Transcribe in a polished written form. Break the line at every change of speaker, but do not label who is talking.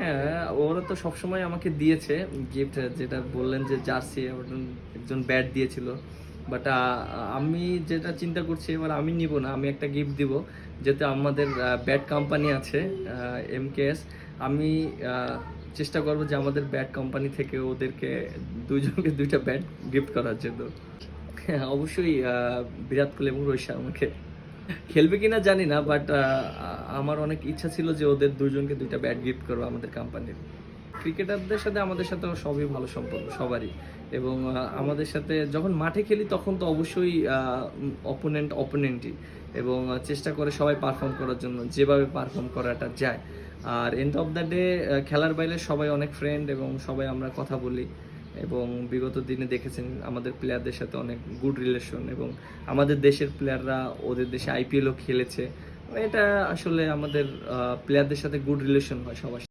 হ্যাঁ, ওরা তো সবসময় আমাকে দিয়েছে গিফট, যেটা বললেন যে জার্সি একজন ব্যাট দিয়েছিল। বাট আমি যেটা চিন্তা করছি এবার আমি নিব না। আমি একটা গিফট দিব। যেহেতু আমাদের ব্যাট কোম্পানি আছে এমকেএস। আমি আ চেষ্টা করব যে আমাদের ব্যাট কোম্পানি থেকে ওদেরকে ২ জনকে ২ টা ব্যাট গিফট করার জন্য। হ্যাঁ, অবশ্যই বিরাট কোহলি এবং রোহিত শর্মাকে। খেলবে কিনা জানি না, বাট আমার অনেক ইচ্ছা ছিল যে ওদের ২ জনকে ২ টা ব্যাট গিফট করবো আমাদের কোম্পানির। ক্রিকেটারদের সাথে আমাদের সাথে সবই ভালো সম্পর্ক সবারই। এবং আমাদের সাথে যখন মাঠে খেলি তখন তো অবশ্যই অপোনেন্টই। এবং চেষ্টা করে সবাই পারফর্ম করার জন্য, যেভাবে পারফর্ম করাটা যায়। আর এন্ড অফ দ্য ডে খেলার বাইরে সবাই অনেক ফ্রেন্ড এবং সবাই আমরা কথা বলি। এবং বিগত দিনে দেখেছেন আমাদের প্লেয়ারদের সাথে অনেক গুড রিলেশন, এবং আমাদের দেশের প্লেয়াররা ওদের দেশে আইপিএলও খেলেছে। এটা আসলে আমাদের প্লেয়ারদের সাথে গুড রিলেশন হয় সবার সাথে।